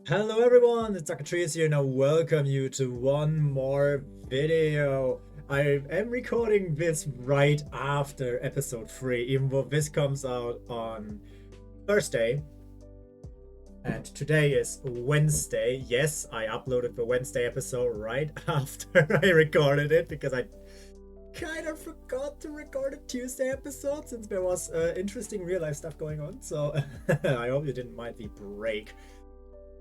Hello everyone, it's AkaTrios here and I welcome you to one more video. I am recording this right after episode 3, even though this comes out on Thursday. And today is Wednesday. Yes, I uploaded the Wednesday episode right after I recorded it because I kind of forgot to record a Tuesday episode since there was interesting real life stuff going on. So I hope you didn't mind the break.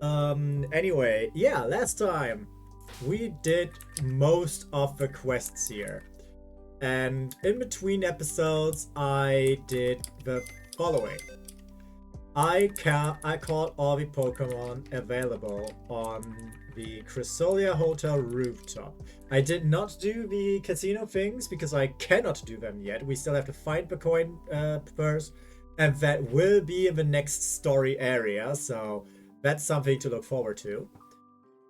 Anyway, yeah, last time we did most of the quests here, and in between episodes I did the following. I caught all the Pokemon available on the Chrysalia Hotel rooftop. I did not do the casino things because I cannot do them yet. We still have to find the coin first, and that will be in the next story area, so that's something to look forward to.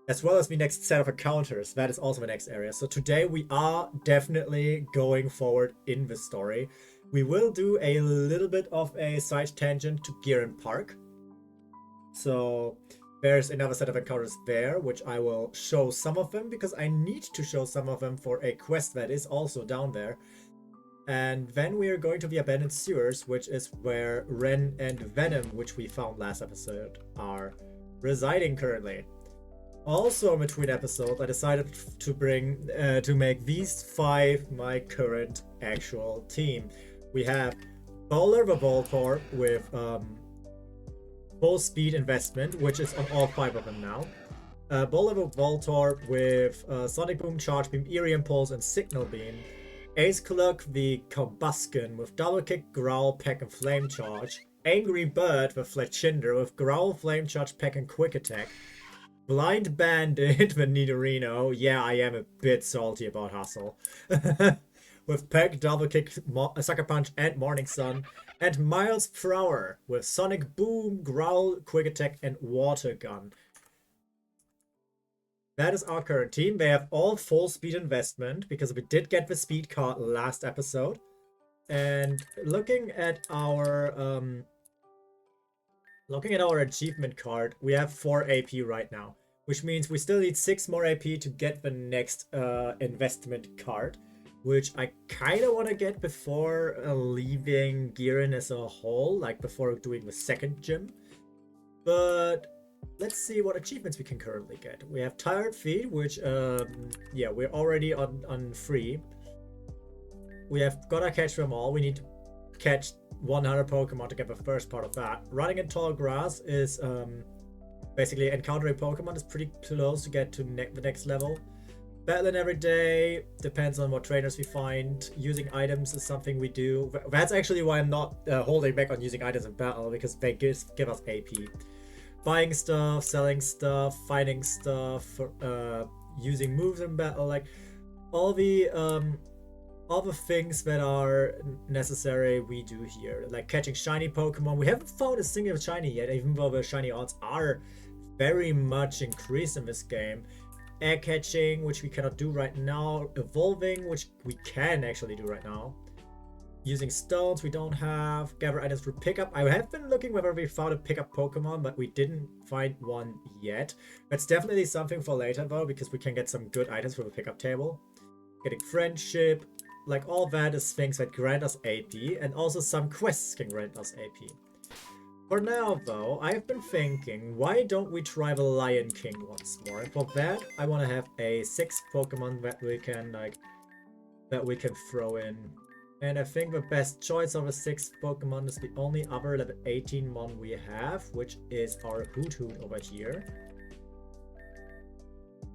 As well as the next set of encounters, that is also the next area. So today we are definitely going forward in the story. We will do a little bit of a side tangent to Gearin Park. So there's another set of encounters there, which I will show some of them because I need to show some of them for a quest that is also down there. And then we are going to the abandoned sewers, which is where Ren and Venom, which we found last episode, are residing currently. Also in between episodes, I decided to make these 5 my current actual team. We have Bowler the Voltorb with full speed investment, which is on all 5 of them now. Bowler the Voltorb with Sonic Boom, Charge Beam, Eerie Impulse, and Signal Beam. Ace Cluck the Combuskin with Double Kick, Growl, Peck, and Flame Charge. Angry Bird with Fletchinder with Growl, Flame Charge, Peck, and Quick Attack. Blind Bandit with Nidorino. Yeah, I am a bit salty about Hustle. With Peck, Double Kick, Sucker Punch, and Morning Sun. And Miles Prower with Sonic Boom, Growl, Quick Attack, and Water Gun. That is our current team. They have all full speed investment because we did get the speed card last episode. And looking at our achievement card, we have 4 AP right now, which means we still need 6 more AP to get the next investment card, which I kind of want to get before leaving Gearin as a whole, like before doing the second gym. But let's see what achievements we can currently get. We have Tired Feet, which, yeah, we're already on free. We have Gotta Catch Them All. We need to catch 100 Pokemon to get the first part of that. Running in Tall Grass is basically encountering Pokemon is pretty close to get to the next level. Battling every day depends on what trainers we find. Using items is something we do. That's actually why I'm not holding back on using items in battle, because they give us AP. Buying stuff, selling stuff, finding stuff, using moves in battle, like all the things that are necessary we do here, like catching shiny Pokemon. We haven't found a single shiny yet, even though the shiny odds are very much increased in this game. Egg catching, which we cannot do right now. Evolving, which we can actually do right now. Using stones we don't have. Gather items for pickup. I have been looking whether we found a pickup Pokemon, but we didn't find one yet. That's definitely something for later though, because we can get some good items from the pickup table. Getting friendship, like all that is things that grant us AP, and also some quests can grant us AP. For now though, I've been thinking, why don't we try the Lion King once more? And for that, I want to have a 6th Pokemon that we can throw in. And I think the best choice of a 6th Pokemon is the only other level 18 one we have, which is our Hoot over here.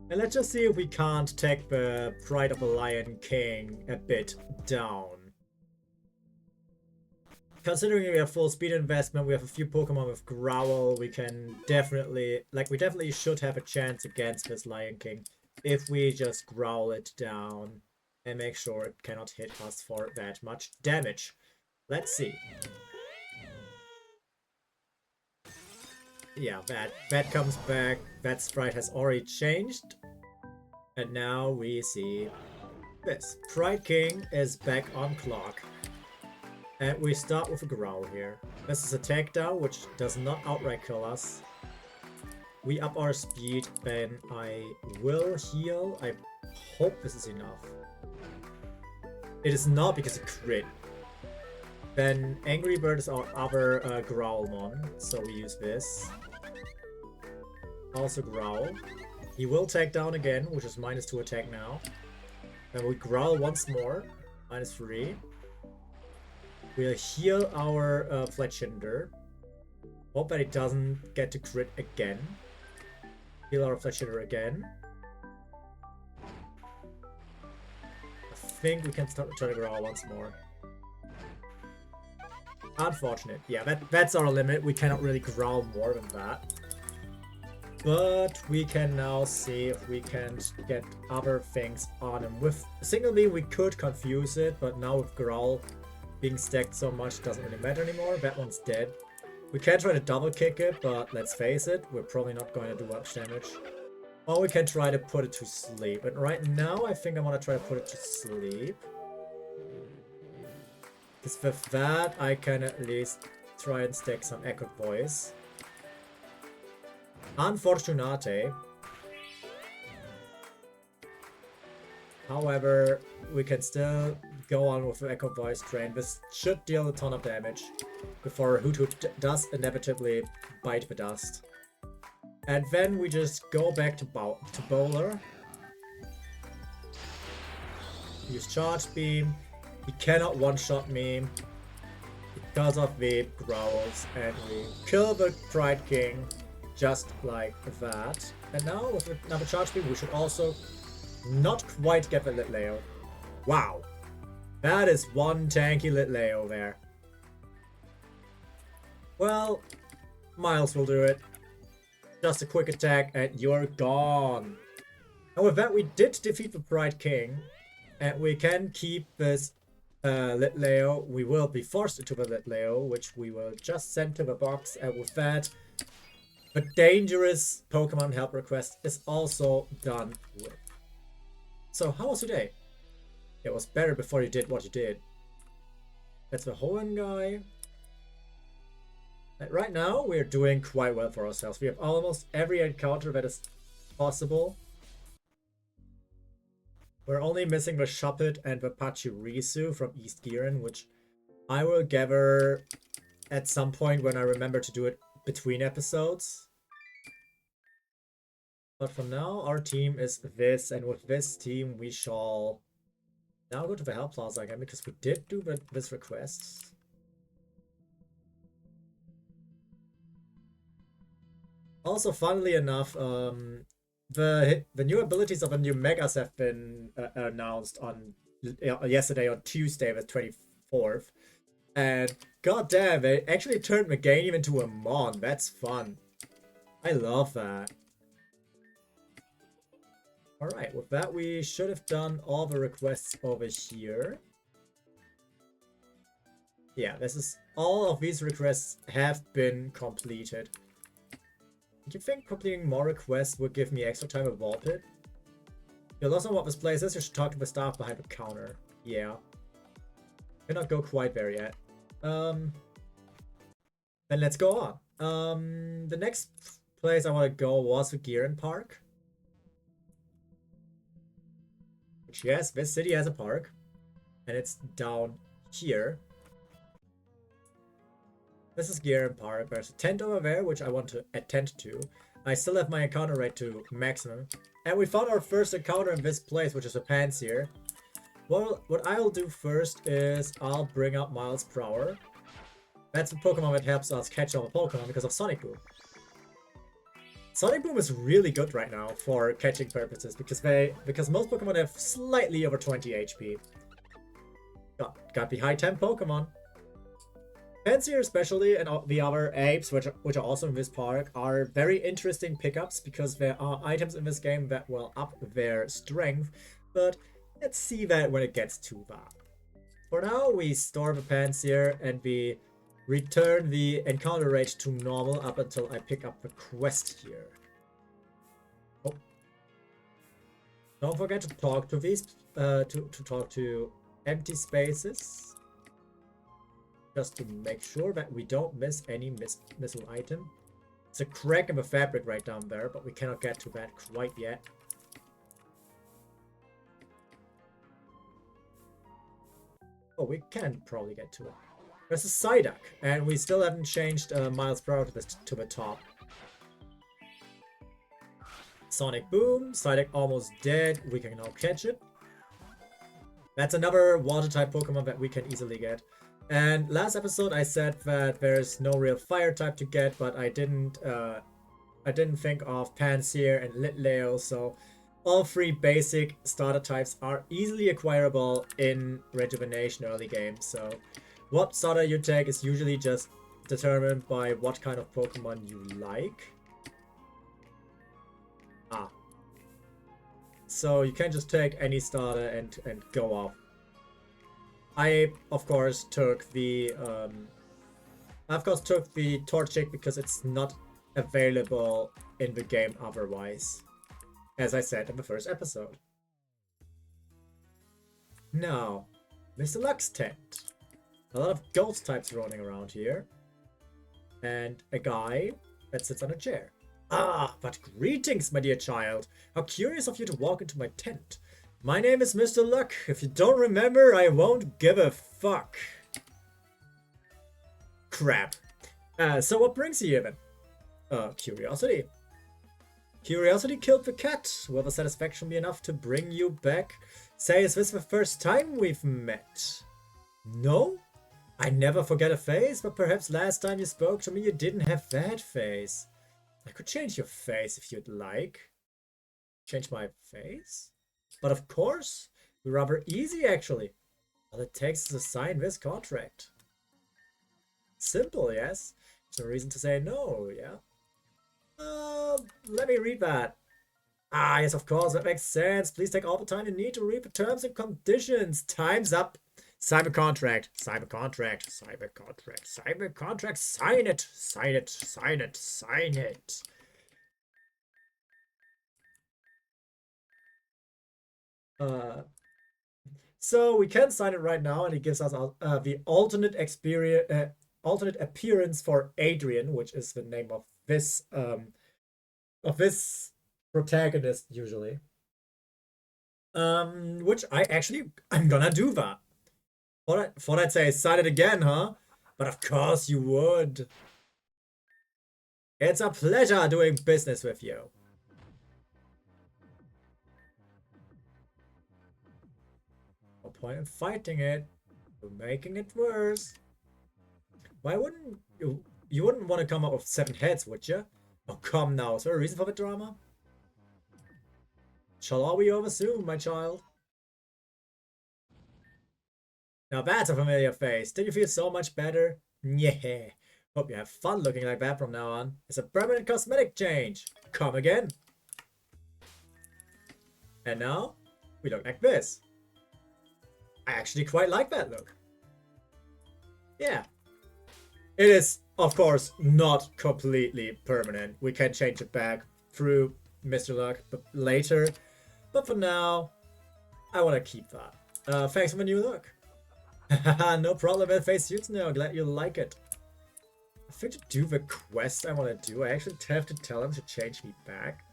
And let's just see if we can't take the Pride of the Lion King a bit down. Considering we have full speed investment, we have a few Pokemon with Growl, we definitely should have a chance against this Lion King if we just growl it down and make sure it cannot hit us for that much damage. Let's see. Yeah, that comes back. That sprite has already changed. And now we see this. Pride King is back on clock. And we start with a Growl here. This is a takedown, which does not outright kill us. we up our speed, then I will heal. I hope this is enough. It is not because it crit. Then Angry Bird is our other Growlmon, so we use this. Also Growl. He will take down again, which is -2 attack now. Then we Growl once more, -3. We'll heal our Fletchinder. Hope that it doesn't get to crit again. Heal our Fletchinder again. I think we can start try to Growl once more. Unfortunate. Yeah, that's our limit. We cannot really Growl more than that. But we can now see if we can get other things on him. With Single Beam, we could confuse it, but now with Growl being stacked so much, it doesn't really matter anymore. That one's dead. We can try to double kick it, but let's face it, we're probably not going to do much damage. Or we can try to put it to sleep. And right now, I think I want to try to put it to sleep. Because with that, I can at least try and stack some Echo Voice. Unfortunate. However, we can still go on with the Echo Voice train. This should deal a ton of damage before Hoothoot does inevitably bite the dust. And then we just go back to Bowler. Use Charge Beam. He cannot one-shot me because of the growls, and we kill the Pride King just like that. And now with another Charge Beam, we should also not quite get the Litleo. Wow. That is one tanky Litleo there. Well, Miles will do it. Just a quick attack and you're gone. And with that, we did defeat the Pride King. And we can keep this Litleo. We will be forced into the Litleo, which we will just send to the box. And with that, the dangerous Pokemon help request is also done with. So how was your day? It was better before you did what you did. That's the Hoenn guy. And right now, we're doing quite well for ourselves. We have almost every encounter that is possible. We're only missing the Shuppet and the Pachirisu from East Giran, which I will gather at some point when I remember to do it between episodes. But for now, our team is this, and with this team, we shall now go to the Help Plaza again, because we did do this request. Also, funnily enough, the new abilities of the new Megas have been announced on yesterday, on Tuesday, the 24th. And goddamn, they actually turned Meganium into a Mon. That's fun. I love that. Alright, with that, we should have done all the requests over here. Yeah, this is all of these requests have been completed. Do you think completing more requests would give me extra time with Vulpix? You're lost on what this place is, you should talk to the staff behind the counter. Yeah. Cannot go quite there yet. Then let's go on. The next place I want to go was the Giran Park. Which, yes, this city has a park. And it's down here. This is Giran Park. There's a tent over there, which I want to attend to. I still have my encounter rate to maximum. And we found our first encounter in this place, which is a Pansear. Well, what I'll do first is I'll bring up Miles Prower. That's the Pokemon that helps us catch all the Pokemon because of Sonic Boom. Sonic Boom is really good right now for catching purposes because most Pokemon have slightly over 20 HP. Got the high 10 Pokemon. Pansear especially, and the other apes, which are also in this park, are very interesting pickups because there are items in this game that will up their strength, but let's see that when it gets to that. For now, we store the Pansear and we return the encounter rate to normal up until I pick up the quest here. Oh. Don't forget to talk to these, to talk to empty spaces. Just to make sure that we don't miss any missile item. It's a crack in the fabric right down there, but we cannot get to that quite yet. Oh, we can probably get to it. There's a Psyduck, and we still haven't changed miles per hour to the top. Sonic Boom, Psyduck almost dead. We can now catch it. That's another water-type Pokemon that we can easily get. And last episode I said that there's no real fire-type to get, but I didn't think of Pansear and Litleo, so all three basic starter types are easily acquirable in Rejuvenation early game. So what starter you take is usually just determined by what kind of Pokemon you like. So you can't just take any starter and go off. I of course took the Torchic because it's not available in the game otherwise, as I said in the first episode. Now, Mr. Luck's tent. A lot of ghost types running around here. And a guy that sits on a chair. Ah, but greetings, my dear child. How curious of you to walk into my tent. My name is Mr. Luck. If you don't remember, I won't give a fuck. Crap. So what brings you here then? Curiosity. Curiosity killed the cat. Will the satisfaction be enough to bring you back? Say, is this the first time we've met? No? I never forget a face, but perhaps last time you spoke to me you didn't have that face. I could change your face if you'd like. Change my face? But of course, rather easy actually. All it takes is to sign this contract. Simple, yes? There's no reason to say no, yeah? Let me read that. Ah, yes, of course, that makes sense. Please take all the time you need to read the terms and conditions. Time's up. Sign the contract. Sign the contract. Sign the contract. Sign the contract. Sign it. Sign it. Sign it. Sign it. So we can sign it right now, and it gives us the alternate appearance for Adrian, which is the name of this protagonist usually. Which I'm gonna do that. Thought I'd say sign it again, huh? But of course you would. It's a pleasure doing business with you. No point in fighting it. You're making it worse. Why wouldn't you? You wouldn't want to come up with 7 heads, would you? Oh, come now. Is there a reason for the drama? Shall all be over soon, my child? Now that's a familiar face. Did you feel so much better? Yeah. Hope you have fun looking like that from now on. It's a permanent cosmetic change. Come again. And now, we look like this. I actually quite like that look. Yeah. It is, of course, not completely permanent. We can change it back through Mr. Luck later. But for now, I want to keep that. Thanks for the new look. No problem, that face suits now. Glad you like it. I think to do the quest I want to do, I actually have to tell him to change me back.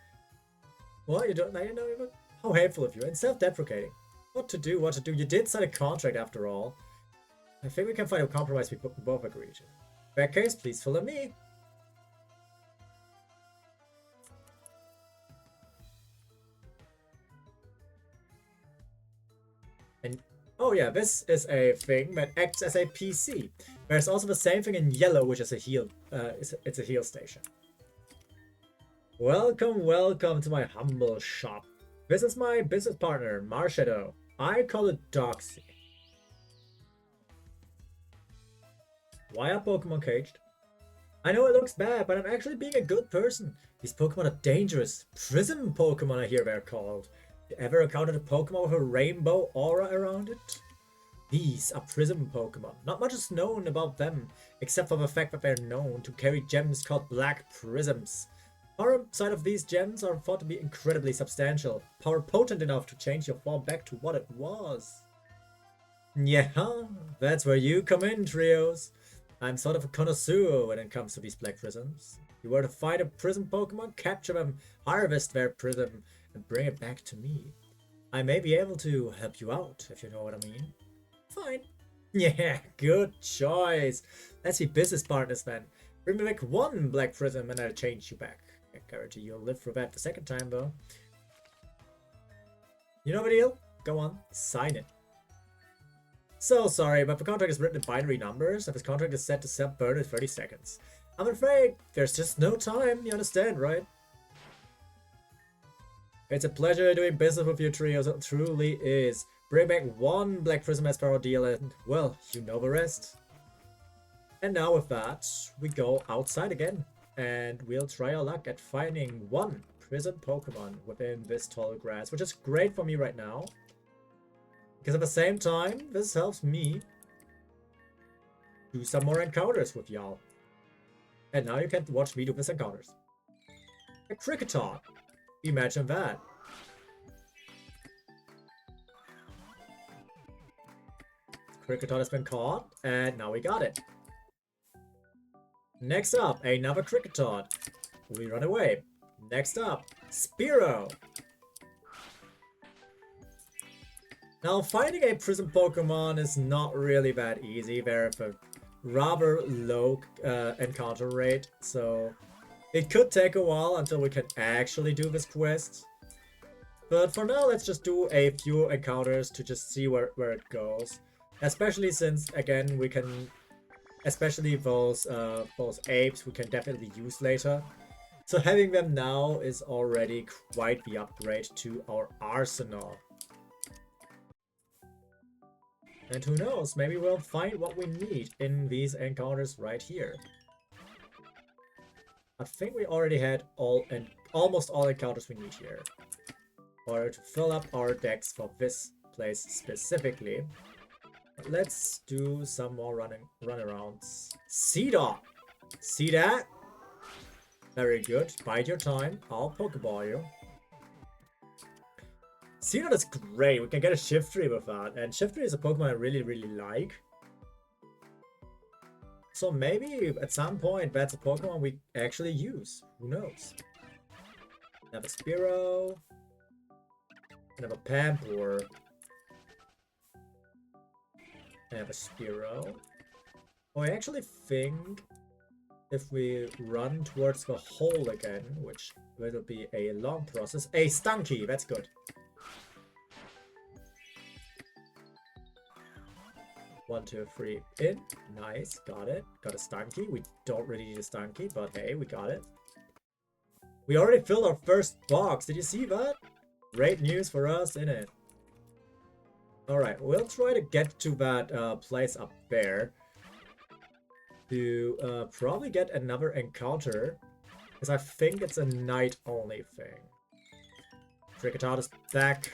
What? You don't know? How hateful of you and self-deprecating. What to do? You did sign a contract after all. I think we can find a compromise we both agree to. In that case, please follow me. And oh yeah, this is a thing that acts as a PC. There's also the same thing in yellow, which is a heal. It's a heal station. Welcome, welcome to my humble shop. This is my business partner, Marshadow. I call it Doxy. Why are Pokemon caged? I know it looks bad, but I'm actually being a good person. These Pokemon are dangerous. Prism Pokemon I hear they're called. You ever encountered a Pokemon with a rainbow aura around it? These are Prism Pokemon. Not much is known about them, except for the fact that they're known to carry gems called Black Prisms. Power side of these gems are thought to be incredibly substantial, power potent enough to change your form back to what it was. Yeah, that's where you come in, Trios. I'm sort of a connoisseur when it comes to these black prisms. If you were to find a prism Pokemon, capture them, harvest their prism, and bring it back to me. I may be able to help you out, if you know what I mean. Fine. Yeah, good choice. Let's be business partners then. Bring me back one black prism and I'll change you back. I guarantee you'll live through that the second time though. You know the deal? Go on, sign it. So sorry, but the contract is written in binary numbers and this contract is set to self-burn in 30 seconds. I'm afraid there's just no time, you understand, right? It's a pleasure doing business with you, Trios. It truly is. Bring back one black prism as per our deal and, well, you know the rest. And now with that, we go outside again. And we'll try our luck at finding one prism Pokemon within this tall grass, which is great for me right now. Because at the same time, this helps me do some more encounters with y'all. And now you can watch me do these encounters. A Kricketot. Imagine that. Kricketot has been caught, and now we got it. Next up, another Kricketot. We run away. Next up, Spearow. Now, finding a Prism Pokemon is not really that easy. There's a rather low encounter rate, so it could take a while until we can actually do this quest. But for now, let's just do a few encounters to just see where it goes. Especially since, again, we can... Especially those apes we can definitely use later. So having them now is already quite the upgrade to our arsenal. And who knows, maybe we'll find what we need in these encounters right here. I think we already had almost all encounters we need here. In order to fill up our decks for this place specifically. But let's do some more runarounds. Seedot! See that? Very good. Bide your time. I'll Pokeball you. Seedot is great. We can get a Shiftry with that. And Shiftry is a Pokemon I really, really like. So maybe at some point that's a Pokemon we actually use. Who knows? Another Spearow. Another Pampor. Another Spearow. Oh, I actually think if we run towards the hole again, which will be a long process. A Stunky, that's good. One, two, three, in. Nice, got it. Got a Stunky. We don't really need a Stunky, but hey, we got it. We already filled our first box. Did you see that? Great news for us, innit? Alright, we'll try to get to that place up there. To probably get another encounter. Because I think it's a night only thing. Kricketot is back.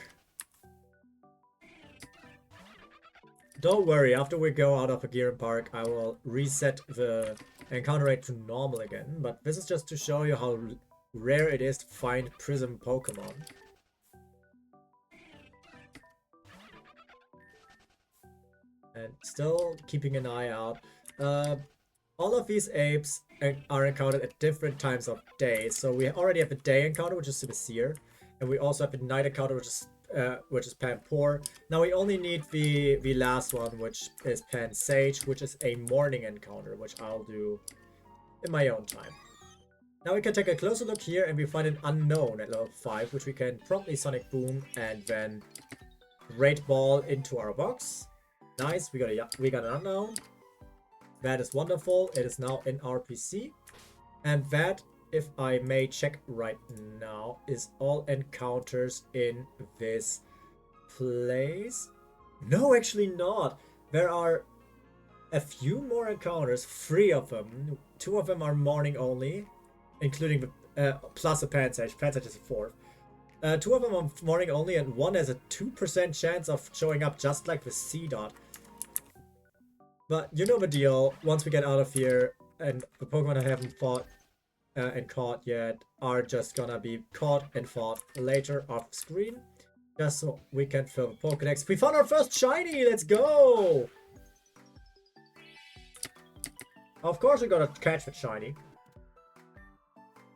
Don't worry, after we go out of a Gearin Park, I will reset the encounter rate to normal again. But this is just to show you how rare it is to find Prism Pokemon. And still keeping an eye out. All of these apes are encountered at different times of day. So we already have a day encounter, which is Sincere. And we also have a night encounter, which is Pampor. Now we only need the last one, which is Pansage, which is a morning encounter, which I'll do in my own time. Now we can take a closer look here and we find an unknown at level 5, which we can promptly Sonic Boom and then Great Ball into our box. Nice, we got an unknown. That is wonderful. It is now in our PC. And that, if I may check right now, is all encounters in this place. No, actually not. There are a few more encounters, 3 of them. 2 of them are morning only, including the plus a Pansage. Pansage is a 4th. 2 of them are morning only, and 1 has a 2% chance of showing up, just like the Seedot. But you know the deal. Once we get out of here, and the Pokemon I haven't fought and caught yet are just gonna be caught and fought later off screen, just so we can fill the Pokedex. We found our first shiny. Let's go! Of course we gotta catch the shiny.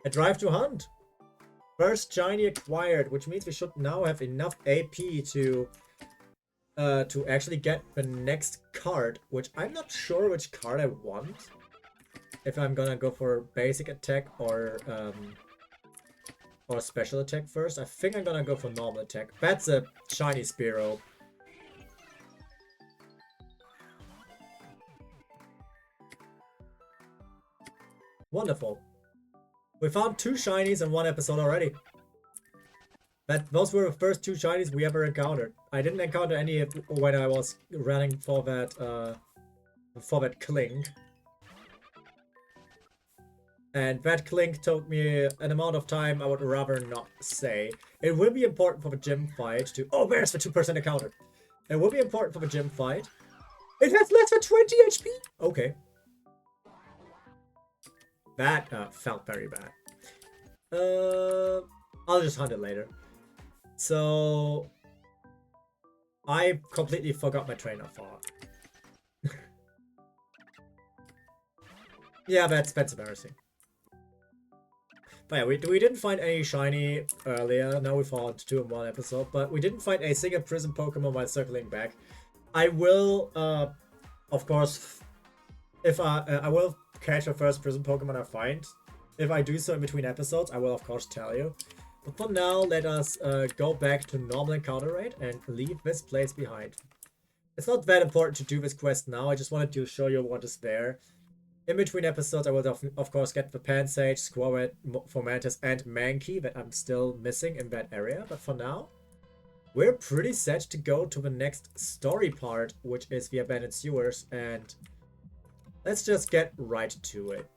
A drive to hunt. First shiny acquired, which means we should now have enough AP to actually get the next card, which I'm not sure which card I want. If I'm gonna go for basic attack or special attack first. I think I'm gonna go for normal attack. That's a shiny Spearow. Wonderful. We found 2 shinies in 1 episode already. Those were the first 2 shinies we ever encountered. I didn't encounter any when I was running for that Clink. And that Clink took me an amount of time I would rather not say. It will be important for the gym fight to... Oh, where's the 2% encounter? It will be important for the gym fight. It has less than 20 HP? Okay. That felt very bad. I'll just hunt it later. So... I completely forgot my train of thought. Yeah, that's embarrassing. But yeah, we didn't find any shiny earlier. Now we found 2 in 1 episode, but we didn't find a single prison Pokemon while circling back. I will, of course, if I will catch the first prison Pokemon I find. If I do so in between episodes, I will of course tell you. But for now, let us go back to normal encounter rate and leave this place behind. It's not that important to do this quest now. I just wanted to show you what is there. In between episodes, I will of course get the Pansage, Squirrel, Fomantis, and Mankey that I'm still missing in that area. But for now, we're pretty set to go to the next story part, which is the abandoned sewers, and let's just get right to it.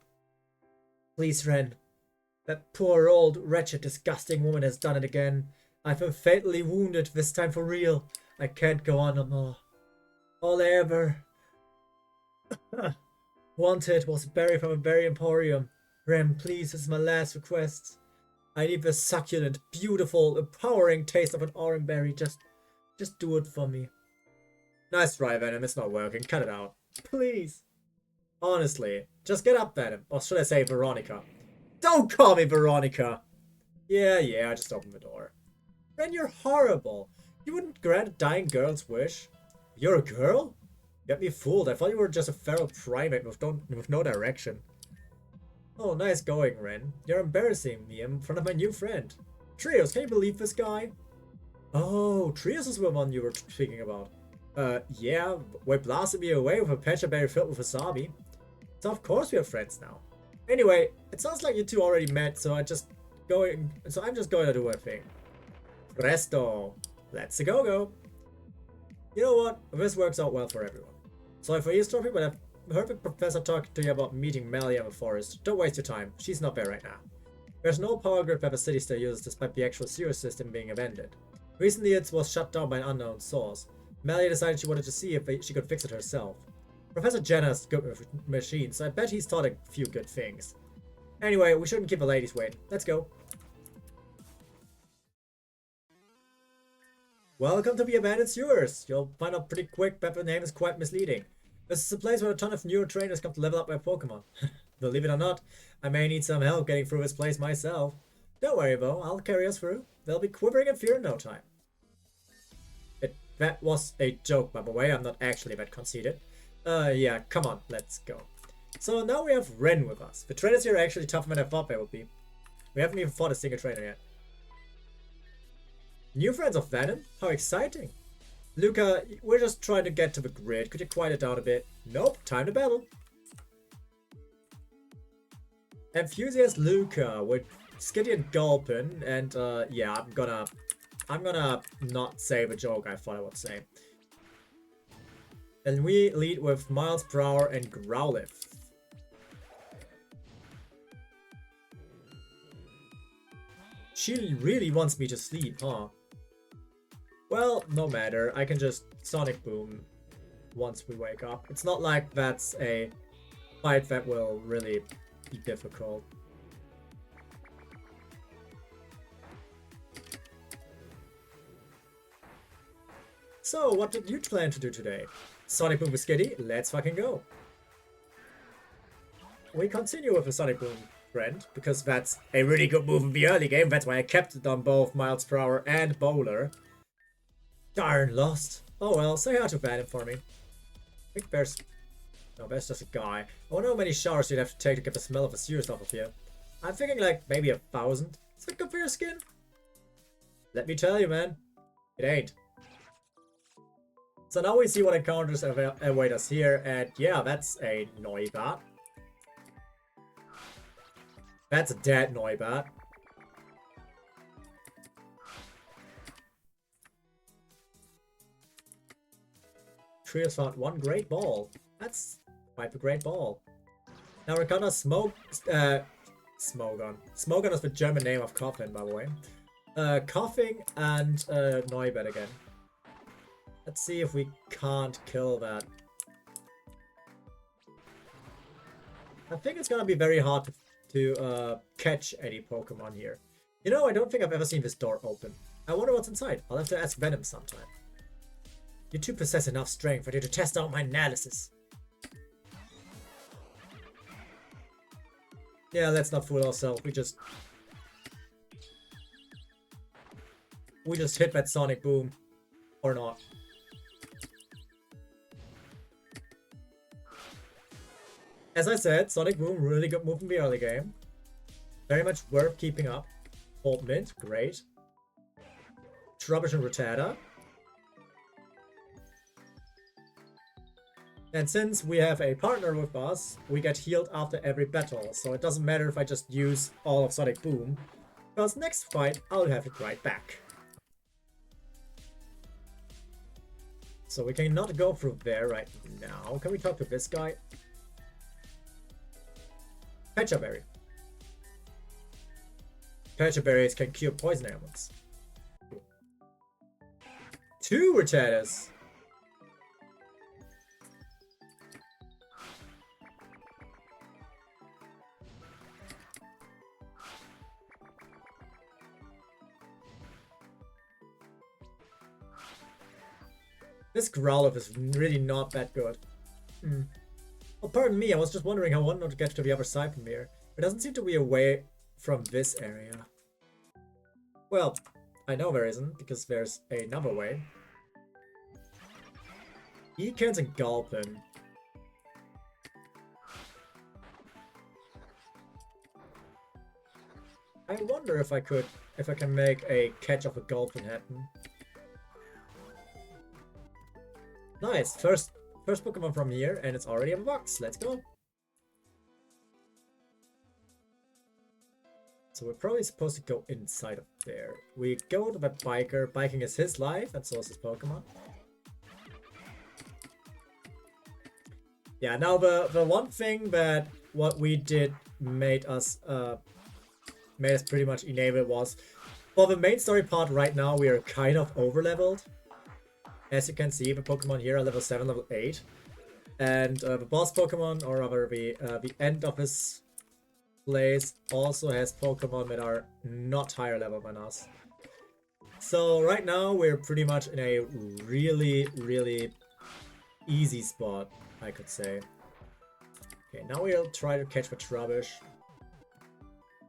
Please, Ren. That poor old, wretched, disgusting woman has done it again. I've been fatally wounded, this time for real. I can't go on no more. All I ever wanted was a berry from a berry emporium. Rem, please, this is my last request. I need the succulent, beautiful, empowering taste of an orange berry. Just do it for me. Nice try, Venom. It's not working. Cut it out. Please. Honestly, just get up, Venom. Or should I say Veronica? Don't call me Veronica! Yeah, I just opened the door. Ren, you're horrible. You wouldn't grant a dying girl's wish. You're a girl? You got me fooled. I thought you were just a feral primate with no direction. Oh, nice going, Ren. You're embarrassing me in front of my new friend. Trios, can you believe this guy? Oh, Trios is the one you were speaking about. Yeah, we blasted me away with a pecha berry filled with wasabi. So of course we are friends now. Anyway, it sounds like you two already met, so I'm just going to do a thing. Presto! Let's go. You know what? This works out well for everyone. Sorry for eavesdropping, but I've heard the professor talking to you about meeting Melly in the forest. Don't waste your time. She's not there right now. There's no power grid that the city still uses despite the actual sewer system being abandoned. Recently it was shut down by an unknown source. Melly decided she wanted to see if she could fix it herself. Professor Jenner's good with machines, so I bet he's taught a few good things. Anyway, we shouldn't keep the ladies waiting. Let's go. Welcome to the abandoned sewers. You'll find out pretty quick that the name is quite misleading. This is a place where a ton of newer trainers come to level up their Pokemon. Believe it or not, I may need some help getting through this place myself. Don't worry though, I'll carry us through. They'll be quivering in fear in no time. That was a joke, by the way. I'm not actually that conceited. Yeah, come on, let's go. So now we have Ren with us. The trainers here are actually tougher than I thought they would be. We haven't even fought a single trainer yet. New friends of Venom? How exciting. Luca, we're just trying to get to the grid. Could you quiet it down a bit? Nope, time to battle. Enthusiast Luca with Skitty and Gulpin, and yeah, I'm gonna not say the joke I thought I would say. And we lead with Miles per hour and Growlithe. She really wants me to sleep, huh? Well, no matter. I can just Sonic Boom once we wake up. It's not like that's a fight that will really be difficult. So, what did you plan to do today? Sonic Boom with Skitty? Let's fucking go. we continue with the Sonic Boom trend, because that's a really good move in the early game. That's why I kept it on both miles per hour and bowler. Darn, lost. Oh well, say hi to Venam for me. I think there's... No, that's just a guy. I wonder how many showers you'd have to take to get the smell of a serious off of here. I'm thinking like maybe 1,000. Is that good for your skin? Let me tell you, man. It ain't. So now we see what encounters await us here, and yeah, that's a Noibat. That's a dead Noibat. Trios found one great ball. That's quite a great ball. Now we're gonna Smogon. Smogon is the German name of Coffin, by the way. Coughing and Noibat again. Let's see if we can't kill that. I think it's gonna be very hard to catch any Pokemon here. You know, I don't think I've ever seen this door open. I wonder what's inside. I'll have to ask Venam sometime. You two possess enough strength for you to test out my analysis. Yeah, let's not fool ourselves. We just hit that Sonic Boom. Or not. As I said, Sonic Boom, really good move in the early game. Very much worth keeping up. Hold Mint, great. Trubbish and Rattata. And since we have a partner with us, we get healed after every battle. So it doesn't matter if I just use all of Sonic Boom. Because next fight, I'll have it right back. So we cannot go through there right now. Can we talk to this guy? Pecha Berry. Pecha Berries can cure poison ailments. 2 Rattatas. This Growlithe is really not that good. Oh, pardon me, I was just wondering how one would get to the other side from here. It doesn't seem to be away from this area. Well, I know there isn't, because there's another way. Ekans and Gulpin. I wonder if I can make a catch of a Gulpin happen. Nice, first Pokemon from here, and it's already in a box. Let's go. So we're probably supposed to go inside of there. We go to the biker. Biking is his life, and so is his Pokemon. Yeah, now the one thing that what we did made us pretty much enable was, for the main story part right now, we are kind of over-leveled. As you can see, the Pokemon here are level 7, level 8. And the boss Pokemon, or rather the end of his place, also has Pokemon that are not higher level than us. So right now we're pretty much in a really, really easy spot, I could say. Okay, now we'll try to catch the Trubbish.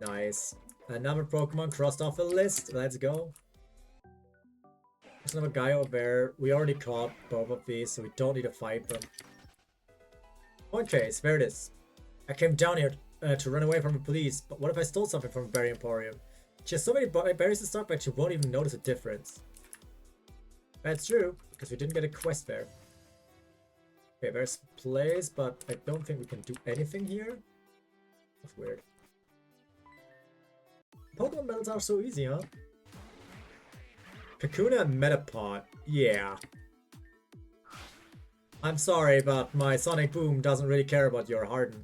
Nice. Another Pokemon crossed off the list. Let's go. There's another guy over there. We already caught both of these, so we don't need to fight them. Point case, there it is. I came down here to run away from the police, but what if I stole something from a berry emporium? She has so many berries in stock that she won't even notice a difference. That's true, because we didn't get a quest there. Okay, there's a place, but I don't think we can do anything here. That's weird. Pokemon battles are so easy, huh? Kakuna and Metapod, yeah. I'm sorry, but my Sonic Boom doesn't really care about your Harden.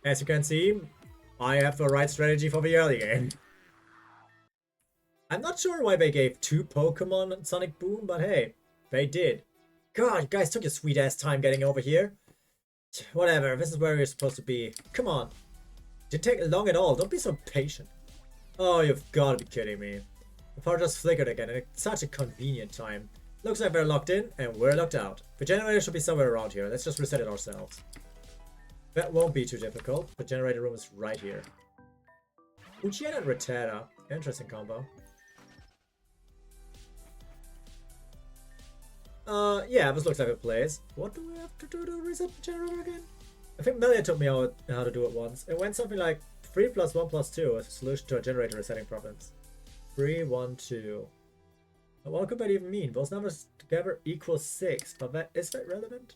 As you can see, I have the right strategy for the early game. I'm not sure why they gave 2 Pokemon Sonic Boom, but hey, they did. God, you guys took your sweet ass time getting over here. Whatever, this is where we're supposed to be. Come on. Didn't take long at all. Don't be so patient. Oh, you've got to be kidding me. The power just flickered again, and it's such a convenient time. Looks like we're locked in, and we're locked out. The generator should be somewhere around here. Let's just reset it ourselves. That won't be too difficult. The generator room is right here. Uchien and Rattata. Interesting combo. Yeah, this looks like a place. What do we have to do to reset the generator again? I think Melia taught me how to do it once. It went something like 3 + 1 + 2 as a solution to a generator resetting problems. 3, 1, 2. What could that even mean? Those numbers together equal 6, but is that relevant?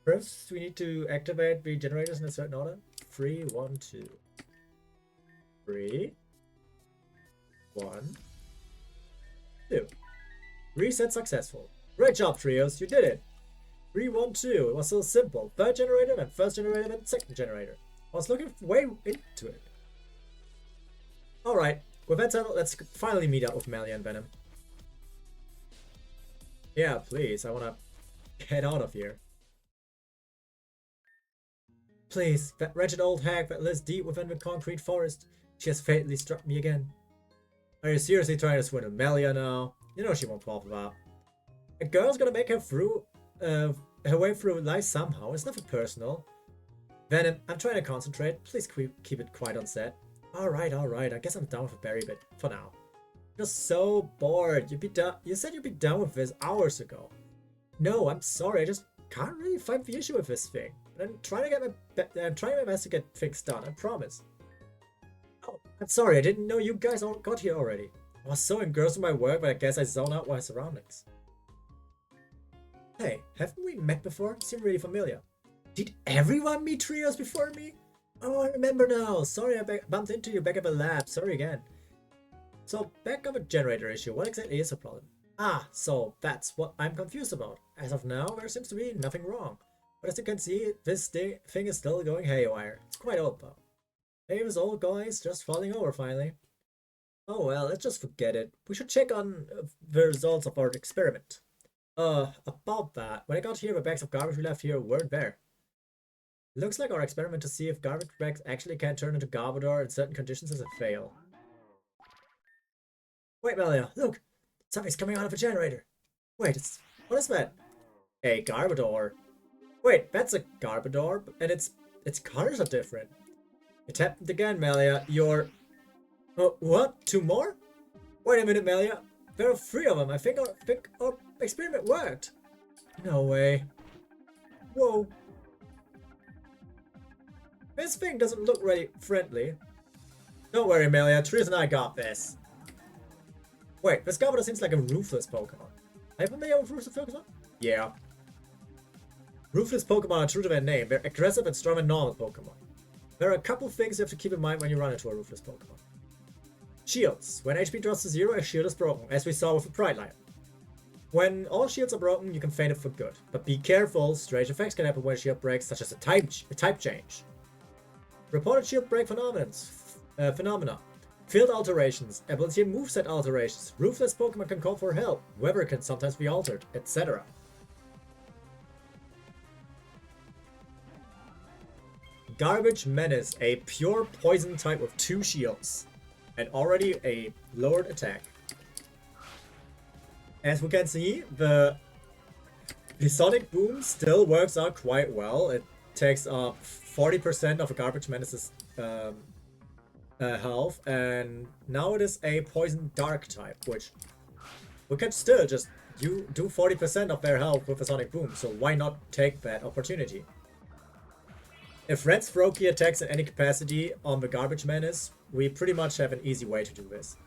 First, we need to activate the generators in a certain order. 3, 1, 2. 3, 1, 2. Reset successful. Great job, Trios. You did it. 3, 1, 2. It was so simple. Third generator, then first generator, then second generator. I was looking way into it. Alright. With that said, let's finally meet up with Melia and Venam. Yeah, please. I wanna get out of here. Please, that wretched old hag that lives deep within the concrete forest. She has fatally struck me again. Are you seriously trying to swindle Melia now? You know she won't fall for that. A girl's gonna make her way through life somehow. It's nothing personal. Venam, I'm trying to concentrate. Please keep it quiet on set. Alright. I guess I'm done with the berry bit for now. You're so bored. You said you'd be done with this hours ago. No, I'm sorry. I just can't really find the issue with this thing. But I'm trying my best to get things done. I promise. Oh, I'm sorry. I didn't know you guys all got here already. I was so engrossed in my work, but I guess I zoned out my surroundings. Hey, haven't we met before? You seem really familiar. Did everyone meet Trios before me? Oh, I remember now. Sorry I bumped into you back at the lab. Sorry again. So, back on the generator issue. What exactly is the problem? Ah, so that's what I'm confused about. As of now, there seems to be nothing wrong. But as you can see, this thing is still going haywire. It's quite old though. Maybe this old guy is just falling over finally. Oh well, let's just forget it. We should check on the results of our experiment. About that, when I got here, the bags of garbage we left here weren't there. Looks like our experiment to see if garbage bags actually can turn into Garbodor in certain conditions is a fail. Wait, Melia, look! Something's coming out of a generator. Wait, what is that? A Garbodor. Wait, that's a Garbodor, and its colors are different. It happened again, Melia. What? 2 more? Wait a minute, Melia. There are 3 of them. I think our experiment worked. No way. Whoa. This thing doesn't look really friendly. Don't worry, Melia. Trios and I got this. Wait, this Garbodor seems like a ruthless Pokemon. Are you familiar with ruthless Pokemon? Yeah. Ruthless Pokemon are true to their name. They're aggressive and stronger than normal Pokemon. There are a couple things you have to keep in mind when you run into a ruthless Pokemon. Shields. When HP drops to 0, a shield is broken, as we saw with the Pride Lion. When all shields are broken, you can faint it for good. But be careful, strange effects can happen when a shield breaks, such as a type change. Reported shield break phenomena. Field alterations, ability and moveset alterations, ruthless Pokemon can call for help, weather can sometimes be altered, etc. Garbage Menace, a pure poison type with 2 shields, and already a lowered attack. As we can see, the Sonic Boom still works out quite well. It takes up 40% of a Garbage Menace's health, and now it is a Poison Dark type, which we can still just do 40% of their health with a Sonic Boom, so why not take that opportunity? If Red throw key attacks in any capacity on the Garbage Menace, we pretty much have an easy way to do this.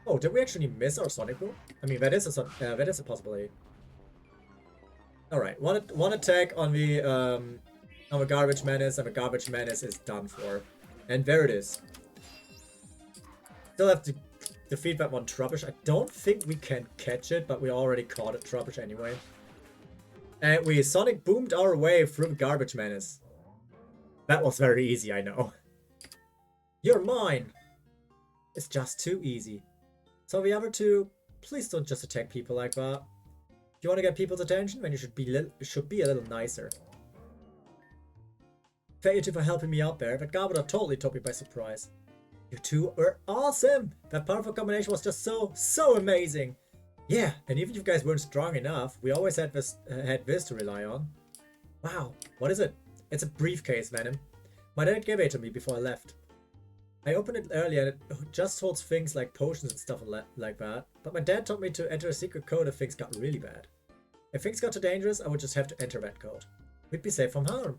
Oh, did we actually miss our Sonic Boom? I mean, that is a possibility. Alright, one attack on the Garbage Menace, and the Garbage Menace is done for. And there it is. Still have to defeat that one Trubbish. I don't think we can catch it, but we already caught it Trubbish anyway. And we Sonic Boomed our way through the Garbage Menace. That was very easy, I know. You're mine! It's just too easy. So the other 2, please don't just attack people like that. you want to get people's attention, then you should be a little nicer. Thank you for helping me out there. That Garbodor totally took me by surprise. You two were awesome! That powerful combination was just so amazing! Yeah, and even if you guys weren't strong enough, we always had this to rely on. Wow, what is it? It's a briefcase, Venom. My dad gave it to me before I left. I opened it earlier and it just holds things like potions and stuff like that. But my dad told me to enter a secret code if things got really bad. If things got too dangerous, I would just have to enter that code. We'd be safe from harm.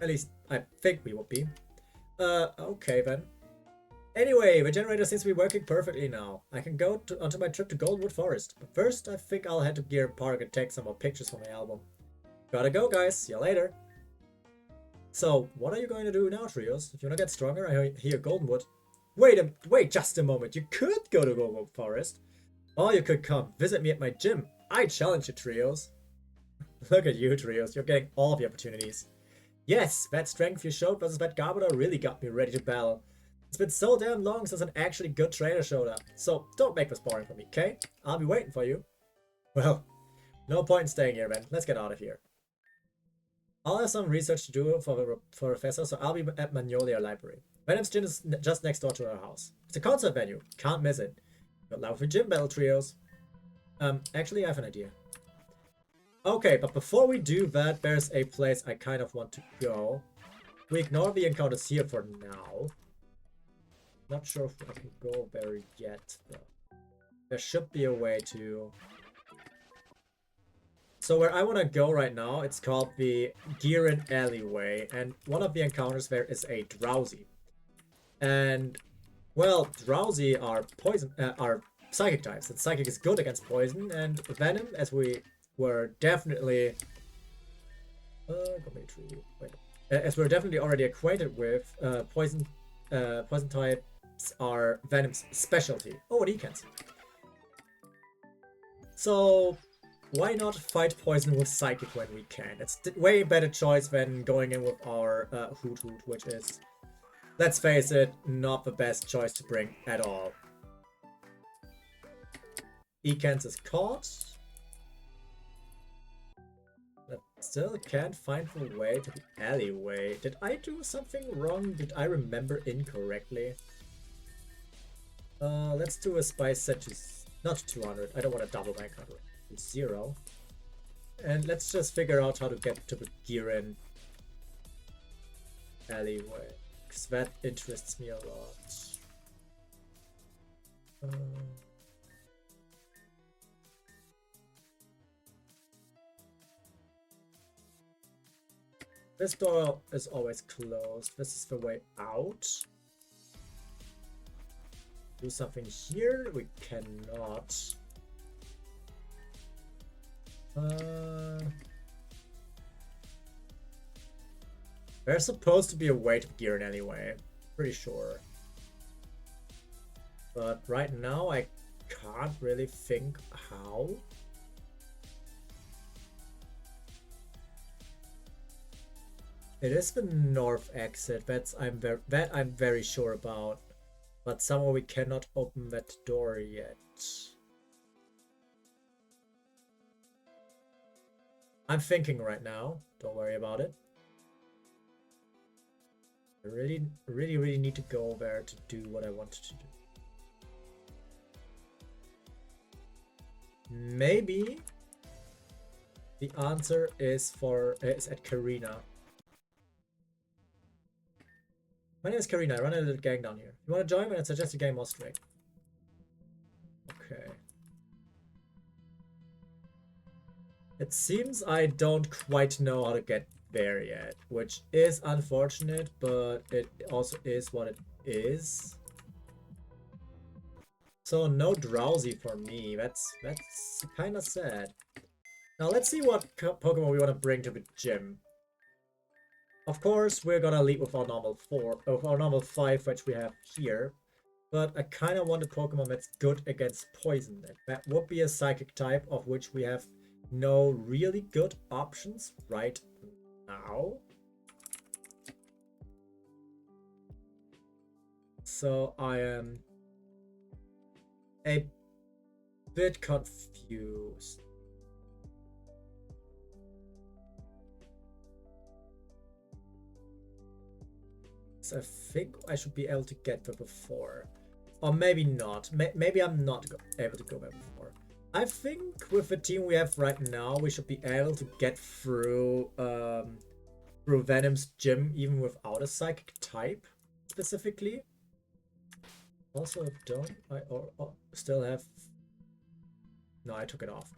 At least, I think we would be. Okay then. Anyway, the generator seems to be working perfectly now. I can go onto my trip to Goldwood Forest. But first, I think I'll head to Gear Park and take some more pictures for my album. Gotta go, guys. See you later. So, what are you going to do now, Trios? If you want to get stronger, I hear Goldenwood. Wait just a moment. You could go to Goldwood Forest. Or you could come visit me at my gym. I challenge you, Trios. Look at you, Trios. You're getting all the opportunities. Yes, that strength you showed versus that Garbodor really got me ready to battle. It's been so damn long since an actually good trainer showed up. So, don't make this boring for me, okay? I'll be waiting for you. Well, no point in staying here, man. Let's get out of here. I'll have some research to do for the professor, so I'll be at Magnolia Library. Venom's gym is just next door to our house. It's a concert venue. Can't miss it. Good luck with gym battle, Trios. Actually, I have an idea. Okay, but before we do that, there's a place I kind of want to go. We ignore the encounters here for now. Not sure if I can go there yet, though. There should be a way to... So where I want to go right now, it's called the Giran Alleyway, and one of the encounters there is a Drowsy. And, well, Drowsy are psychic types, and psychic is good against poison, and Venom, as we were definitely... as we're definitely already acquainted with, poison types are Venom's specialty. Oh, and Ecans. So... why not fight poison with Psychic when we can? It's a way better choice than going in with our Hoot Hoot, which is, let's face it, not the best choice to bring at all. Ekans is caught. But still can't find the way to the alleyway. Did I do something wrong? Did I remember incorrectly? Let's do a spice set to, not 200. I don't want to double my cover. 0. And let's just figure out how to get to the Giran alleyway, because that interests me a lot. This door is always closed. This is the way out. Do something here? We cannot. There's supposed to be a way to gear it anyway. Pretty sure. But right now I can't really think how. It is the north exit. That I'm very sure about. But somehow we cannot open that door yet. I'm thinking right now. Don't worry about it. I really need to go there to do what I wanted to do. Maybe the answer is at Karina. My name is Karina. I run a little gang down here. You want to join me? I suggest you game more straight. Okay. It seems I don't quite know how to get there yet, which is unfortunate, but it also is what it is. So no Drowsy for me. That's kind of sad. Now let's see what Pokemon we want to bring to the gym. Of course, we're gonna lead with our normal 5, which we have here. But I kind of want a Pokemon that's good against poison. That would be a Psychic type, of which we have no really good options right now. So I am a bit confused. I think I should be able to get there before. Or maybe not. Maybe I'm not able to go there before. I think with the team we have right now, we should be able to get through through Venom's gym even without a psychic type specifically. Also, don't I or still have? No, I took it off.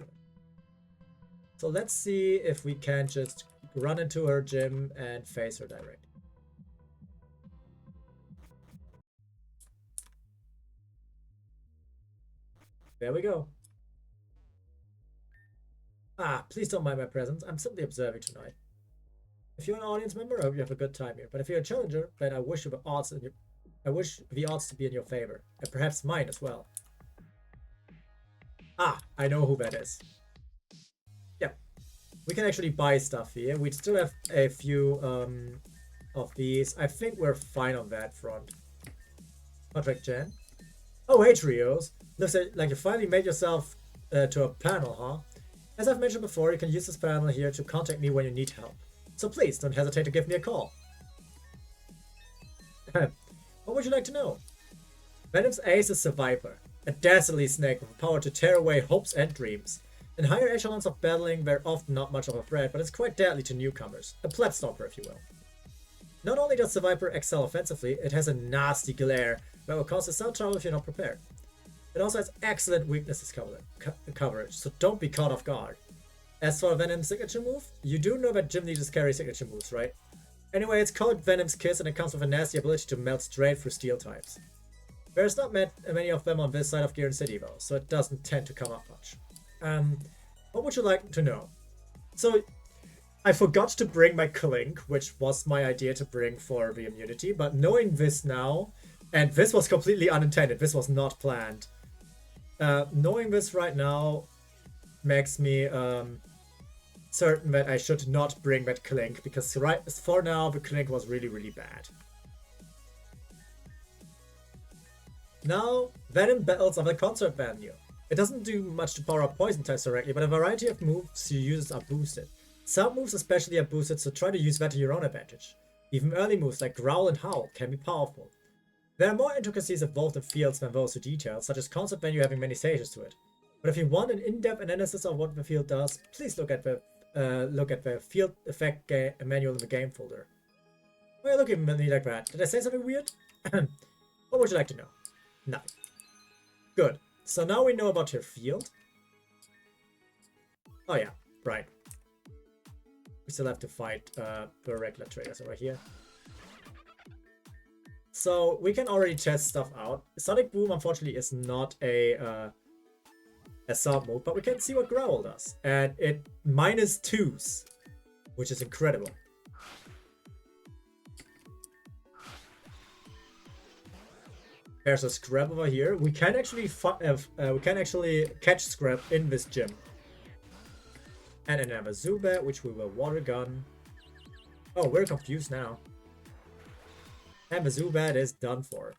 So let's see if we can just run into her gym and face her directly. There we go. Ah, please don't mind my presence. I'm simply observing tonight. If you're an audience member, I hope you have a good time here. But if you're a challenger, then I wish the odds to be in your favor, and perhaps mine as well. Ah, I know who that is. Yeah, we can actually buy stuff here. We still have a few of these. I think we're fine on that front. Contract Jan. Oh, hey Trios. Looks like you finally made yourself to a panel, huh? As I've mentioned before, you can use this panel here to contact me when you need help. So please don't hesitate to give me a call. What would you like to know? Venom's ace is Survivor, a dastardly snake with the power to tear away hopes and dreams. In higher echelons of battling, they're often not much of a threat, but it's quite deadly to newcomers. A pleb stomper, if you will. Not only does Survivor excel offensively, it has a nasty glare that will cause cell trouble if you're not prepared. It also has excellent weaknesses coverage, so don't be caught off guard. As for Venom's signature move, you do know that gym leaders carry signature moves, right? Anyway, it's called Venom's Kiss and it comes with a nasty ability to melt straight through steel types. There's not many of them on this side of Gear City though, so it doesn't tend to come up much. What would you like to know? So, I forgot to bring my Clink, which was my idea to bring for the immunity, but knowing this now, and this was completely unintended, this was not planned. Knowing this right now makes me certain that I should not bring that Clink, because for now the Clink was really, really bad. Now, Venom battles on the concert venue. It doesn't do much to power up poison types directly, but a variety of moves she uses are boosted. Some moves especially are boosted, so try to use that to your own advantage. Even early moves like Growl and Howl can be powerful. There are more intricacies involved in fields than those to details, such as concert venue having many stages to it. But if you want an in-depth analysis of what the field does, please look at the field effect manual in the game folder. Why are you looking at me like that? Did I say something weird? What would you like to know? Nothing. Good. So now we know about your field. Oh yeah, right. We still have to fight the regular traders over here. So we can already test stuff out. Sonic Boom unfortunately is not a assault move, but we can see what Growl does. And it -2s, which is incredible. There's a Scrap over here. We can actually catch Scrap in this gym. And another Zubat, which we will water gun. Oh, we're confused now. And the Zubat is done for.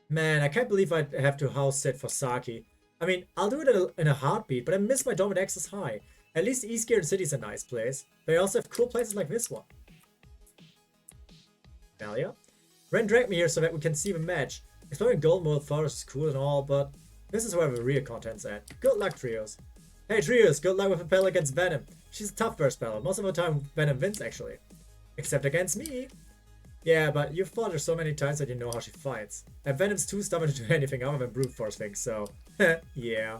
Man, I can't believe I have to house sit for Saki. I mean, I'll do it in a heartbeat, but I miss my Dominant Access High. At least East Gear City is a nice place. They also have cool places like this one. Dahlia? Ren dragged me here so that we can see the match. Exploring Golden World Forest is cool and all, but this is where the real content's at. Good luck, Trios. Hey, Trios, good luck with the battle against Venom. She's a tough first battle. Most of the time, Venom wins, actually. Except against me. Yeah, but you've fought her so many times that you know how she fights. And Venom's too stubborn to do anything other than brute force things, so... yeah.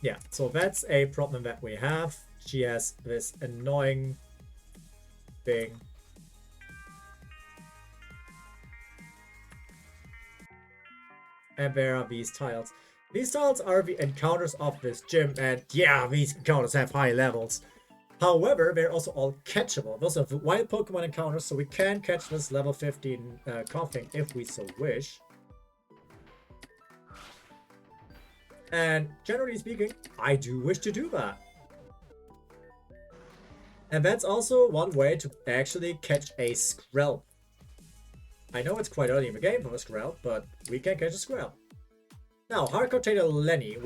Yeah, so that's a problem that we have. She has this annoying thing. And there are these tiles. These tiles are the encounters of this gym, and yeah, these encounters have high levels. However, they're also all catchable. Those are wild Pokemon encounters, so we can catch this level 15 Coughing if we so wish. And generally speaking, I do wish to do that. And that's also one way to actually catch a Skrelp. I know it's quite early in the game for a Skrelp, but we can catch a Skrelp. Now, Hardcore Trader Lenny,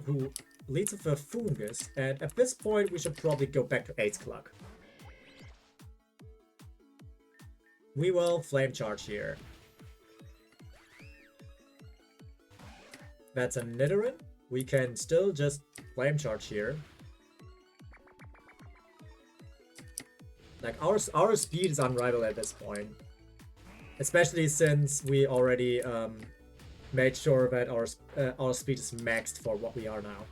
who leads with a fungus, and at this point we should probably go back to 8 o'clock. We will flame charge here. That's a Nidoran. We can still just flame charge here. Like our speed is unrivaled at this point, especially since we already made sure that our speed is maxed for what we are now.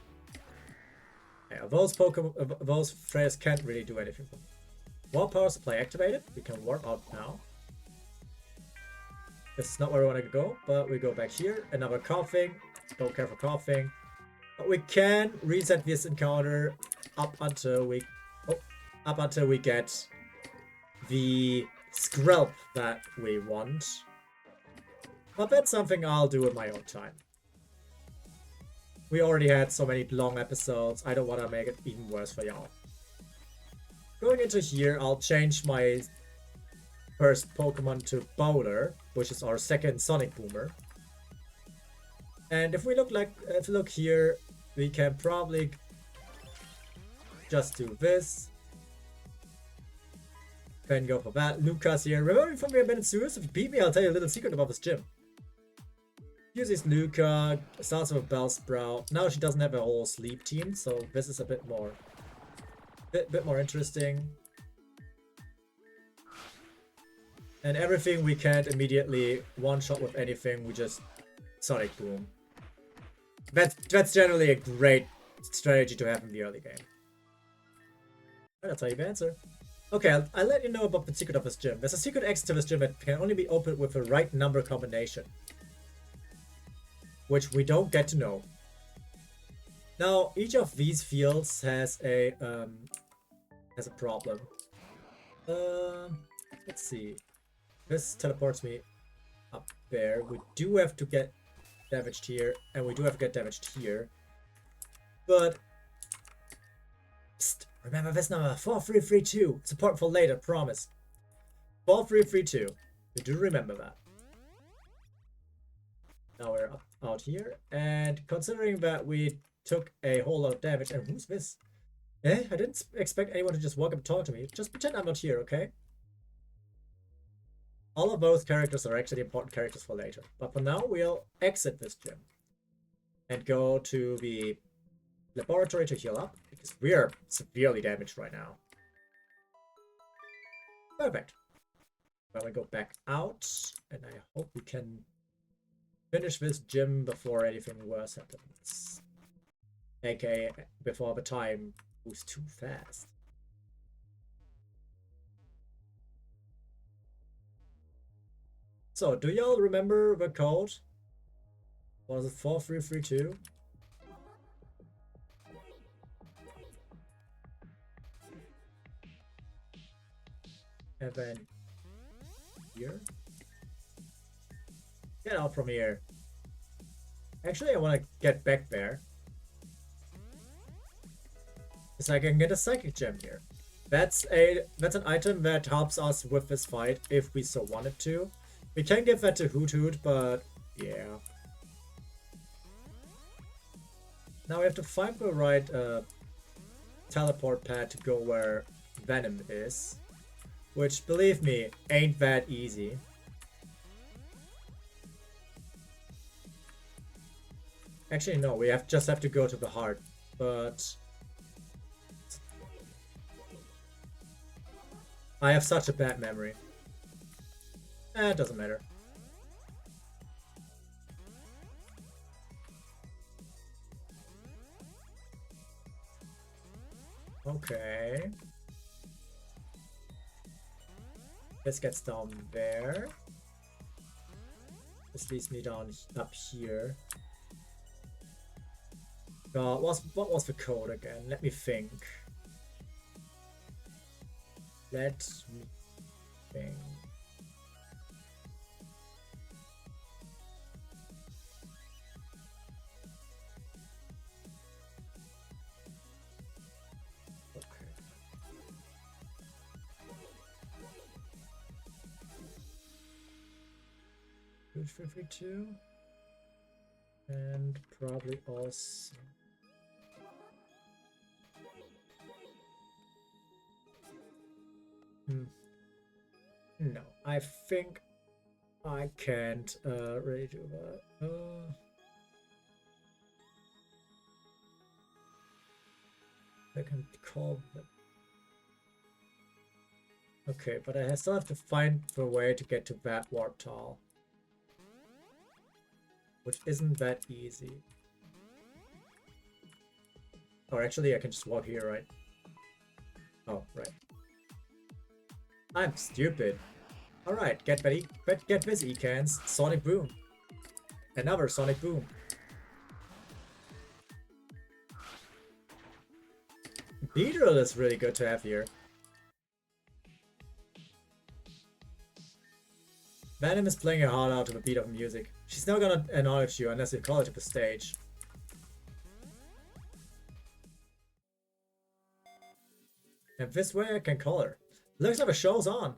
Yeah, those Pokemon, those players can't really do anything. Warp Power Supply activated. We can warp out now. This is not where we want to go, but we go back here. Another coughing. Don't care for coughing. But we can reset this encounter up until we get the Skrelp that we want. But that's something I'll do in my own time. We already had so many long episodes. I don't want to make it even worse for y'all. Going into here, I'll change my first Pokemon to Bowler, which is our second Sonic Boomer. And if we look here, we can probably just do this. Then go for that. Lucas here. Remember from your minute series? If you beat me, I'll tell you a little secret about this gym. Uses Luca, starts with Bellsprout. Now she doesn't have a whole sleep team, so this is a bit more interesting. And everything we can't immediately one-shot with anything, we just Sonic Boom. That's generally a great strategy to have in the early game. That's how you answer. Okay, I'll let you know about the secret of this gym. There's a secret exit to this gym that can only be opened with the right number combination, which we don't get to know. Now, each of these fields has a problem. Let's see. This teleports me up there. We do have to get damaged here, and we do have to get damaged here. But psst, remember this number, 4332. It's important for later, promise. 4332. You do remember that. Now we're out here, and considering that we took a whole lot of damage, and who's this? I didn't expect anyone to just walk up and talk to me. Just pretend I'm not here, okay? All of those characters are actually important characters for later. But for now, we'll exit this gym and go to the laboratory to heal up, because we're severely damaged right now. Perfect. Well, we go back out, and I hope we can finish this gym before anything worse happens. AKA before the time moves too fast. So, do y'all remember the code? Was it 4332? And then here? Get out from here. Actually, I want to get back there, because I can get a psychic gem here. That's an item that helps us with this fight if we so wanted to. We can give that to Hoot Hoot, but yeah. Now we have to find the right teleport pad to go where Venom is, which, believe me, ain't that easy. Actually, no, we just have to go to the heart, but I have such a bad memory. It doesn't matter. Okay. This gets down there. This leads me down up here. What was the code again? Let me think. Let me think. Okay. 52. And probably also No, I think I can't rejuvenate. I can call them. Okay, but I still have to find the way to get to that warp tall, which isn't that easy. Or actually, I can just walk here, right? Oh, right. I'm stupid. Alright, get busy, cans. Sonic Boom. Another Sonic Boom. Beedrill is really good to have here. Venam is playing her heart out to the beat of music. She's not gonna acknowledge you unless you call her to the stage. And this way I can call her. Looks like the show's on.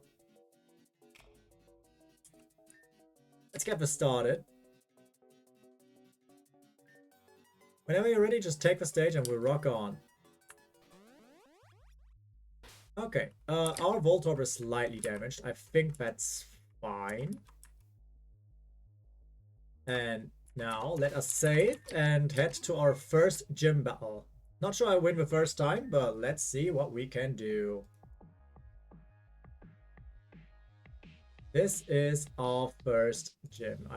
Let's get this started. Whenever you're ready, just take the stage and we'll rock on. Okay, our Voltorb is slightly damaged. I think that's fine. And now let us save and head to our first gym battle. Not sure I win the first time, but let's see what we can do. This is our first gym.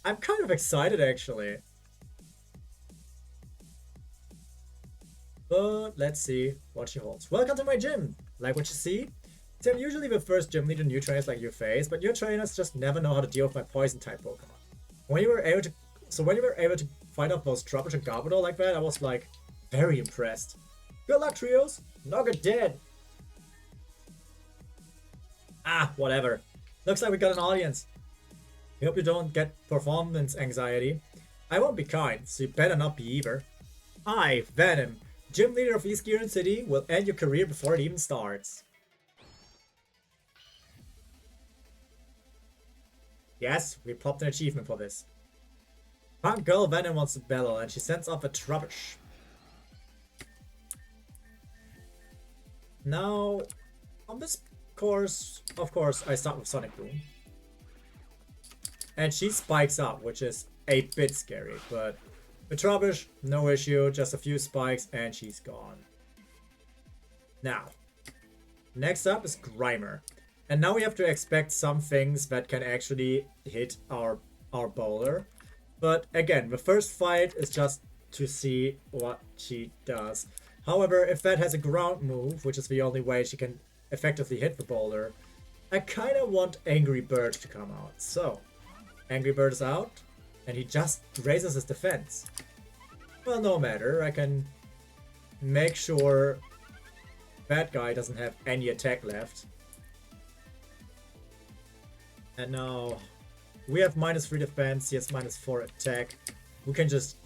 I'm kind of excited actually. But let's see what she holds. Welcome to my gym. Like what you see? See, I'm usually the first gym leader new trainers like you face, but your trainers just never know how to deal with my poison type Pokemon. When you were able to fight off those Trubbish and Garbodor like that, I was like very impressed. Good luck, Trios. Nugget dead. Ah, whatever. Looks like we got an audience. I hope you don't get performance anxiety. I won't be kind, so you better not be either. I, Venam, gym leader of East Gearan City, will end your career before it even starts. Yes, we popped an achievement for this. Punk girl Venam wants to battle, and she sends off a Trubbish. Now, on this course, of course, I start with Sonic Boom. And she spikes up, which is a bit scary, but with Trubbish, no issue, just a few spikes and she's gone. Now, next up is Grimer. And now we have to expect some things that can actually hit our bowler. But again, the first fight is just to see what she does. However, if that has a ground move, which is the only way she can effectively hit the bowler, I kind of want Angry Bird to come out. So, Angry Bird is out, and he just raises his defense. Well, no matter, I can make sure that guy doesn't have any attack left. And now, we have -3 defense, he has -4 attack. We can just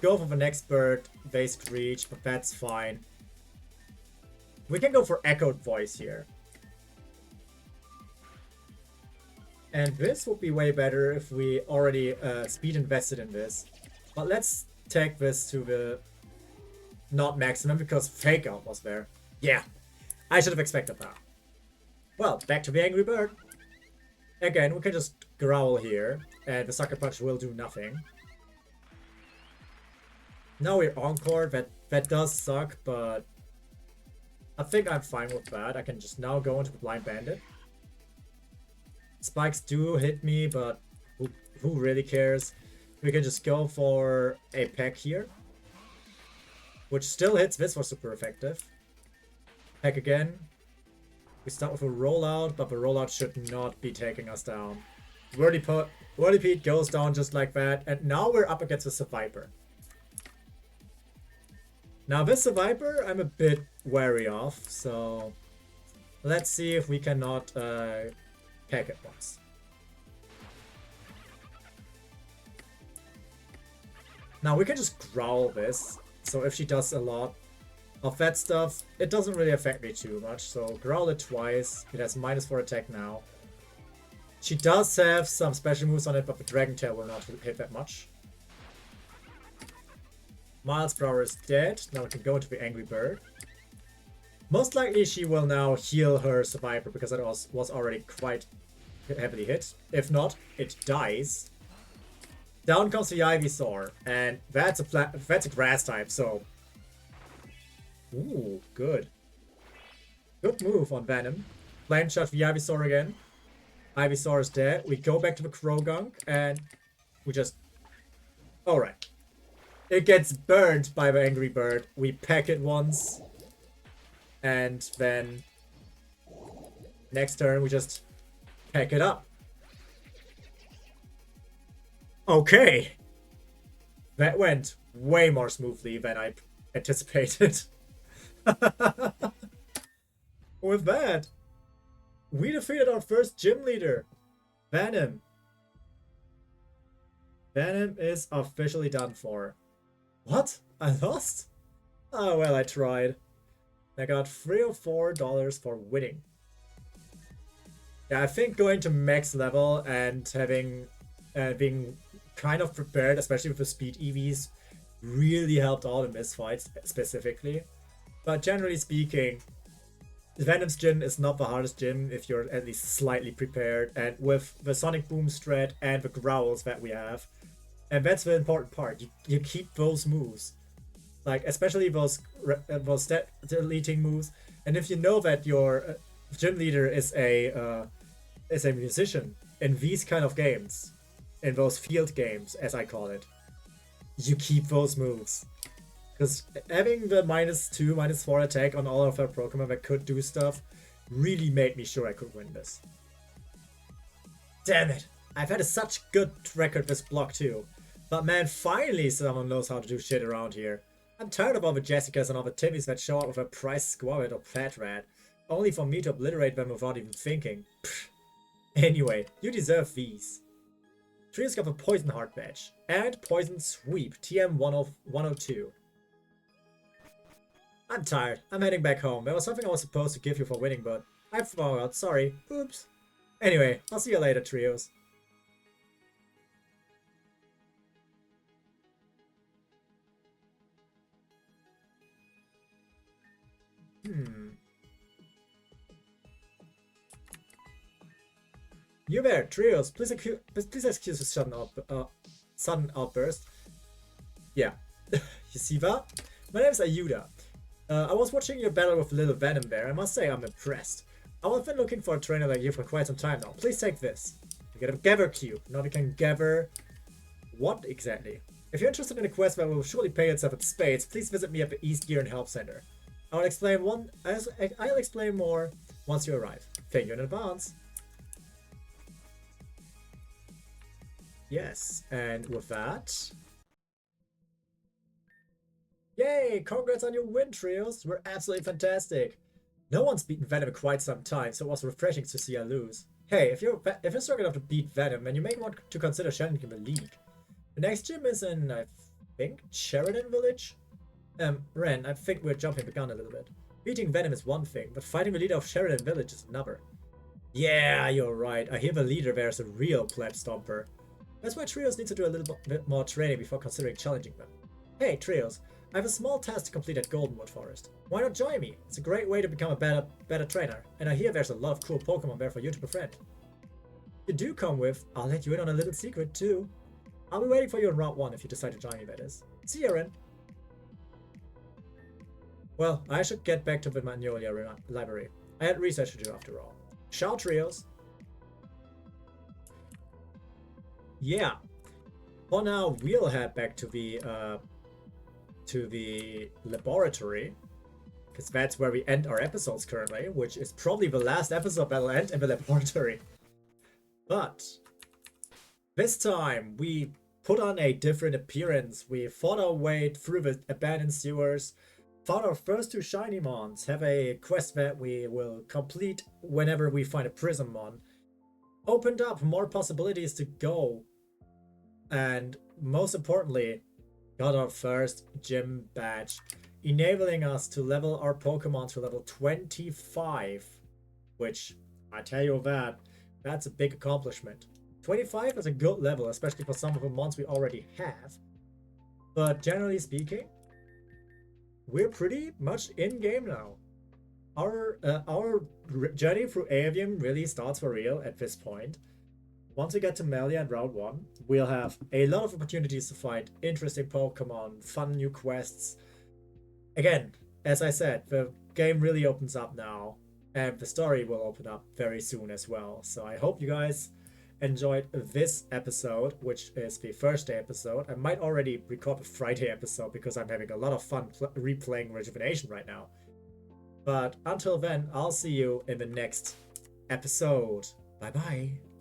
go for the next bird, base reach, but that's fine. We can go for Echoed Voice here. And this would be way better if we already speed invested in this. But let's take this to the not maximum because Fake Out was there. Yeah, I should have expected that. Well, back to the Angry Bird. Again, we can just growl here, and the Sucker Punch will do nothing. Now we're Encore, that does suck, but I think I'm fine with that. I can just now go into the Blind Bandit. Spikes do hit me, but who really cares? We can just go for a Peck here, which still hits this for super effective. Peck again. We start with a rollout, but the rollout should not be taking us down. Whirlipede goes down just like that, and now we're up against the Survivor. Now this Survivor I'm a bit wary of, so let's see if we cannot Peck it once. Now we can just growl this, so if she does a lot of that stuff, it doesn't really affect me too much. So growl it twice, it has -4 attack now. She does have some special moves on it, but the Dragon Tail will not hit that much. Miles Prower is dead, now we can go into the Angry Bird. Most likely she will now heal her survivor because it was already quite heavily hit. If not, it dies. Down comes the Ivysaur, and that's a grass type, so... Ooh, good. Good move on Venom. Flame shot the Ivysaur again. Ivysaur is dead. We go back to the Krogunk, and we just... Alright. It gets burned by the Angry Bird. We peck it once. And then... Next turn, we just peck it up. Okay. That went way more smoothly than I anticipated. With that, we defeated our first gym leader, Venom. Venom is officially done for. What? I lost? Oh, well, I tried. I got $3 or $4 for winning. Yeah, I think going to max level and having being kind of prepared, especially with the speed EVs, really helped all in this fight specifically. But generally speaking, Venom's gym is not the hardest gym if you're at least slightly prepared, and with the Sonic Boom strat and the growls that we have, and that's the important part. You keep those moves, like especially those stat deleting moves. And if you know that your gym leader is a musician in these kind of games, in those field games as I call it, you keep those moves. Because having the -2, -4 attack on all of our Pokemon that could do stuff really made me sure I could win this. Damn it! I've had such good record this block too. But man, finally someone knows how to do shit around here. I'm tired of all the Jessicas and all the Timmys that show up with a price Squirrel or Fat Rat, only for me to obliterate them without even thinking. Pfft. Anyway, you deserve these. Trios got the Poison Heart badge and Poison Sweep TM 102. I'm tired. I'm heading back home. There was something I was supposed to give you for winning, but I forgot. Sorry. Oops. Anyway, I'll see you later, Trios. You there, Trios. Please excuse the sudden outburst. Yeah. You see that? My name is Ayuda. I was watching your battle with Little Venom there. I must say I'm impressed. I've been looking for a trainer like you for quite some time now. Please take this. You get a Gather Cube. Now we can gather... What exactly? If you're interested in a quest that will surely pay itself in spades, please visit me at the East Gear and Help Center. I'll explain more once you arrive. Thank you in advance. Yes, and with that... Yay! Congrats on your win, Trios! We're absolutely fantastic! No one's beaten Venom in quite some time, so it was refreshing to see I lose. Hey, if you're strong enough to beat Venom, then you may want to consider challenging the league. The next gym is in, I think, Sheridan Village? Ren, I think we're jumping the gun a little bit. Beating Venom is one thing, but fighting the leader of Sheridan Village is another. Yeah, you're right. I hear the leader there is a real pleb stomper. That's why Trios needs to do a little bit more training before considering challenging them. Hey, Trios. I have a small task to complete at Goldenwood Forest. Why not join me? It's a great way to become a better trainer, and I hear there's a lot of cool Pokemon there for you to befriend. If you do come with, I'll let you in on a little secret too. I'll be waiting for you in Route 1 if you decide to join me, that is. See you, Ren. Well, I should get back to the Magnolia library. I had research to do after all. Ciao, Trios. Yeah. For now, we'll head back to the laboratory, because that's where we end our episodes currently, which is probably the last episode that'll end in the laboratory. But this time we put on a different appearance. We fought our way through the abandoned sewers, found our first 2 shiny mons, have a quest that we will complete whenever we find a prism mon, opened up more possibilities to go, and most importantly, got our first gym badge, enabling us to level our Pokemon to level 25, which, I tell you that's a big accomplishment. 25 is a good level, especially for some of the mons we already have, but generally speaking, we're pretty much in game now. our journey through Avium really starts for real at this point. Once we get to Melia and Route 1, we'll have a lot of opportunities to find interesting Pokemon, fun new quests. Again, as I said, the game really opens up now, and the story will open up very soon as well. So I hope you guys enjoyed this episode, which is the Thursday episode. I might already record the Friday episode because I'm having a lot of fun replaying Rejuvenation right now. But until then, I'll see you in the next episode. Bye bye.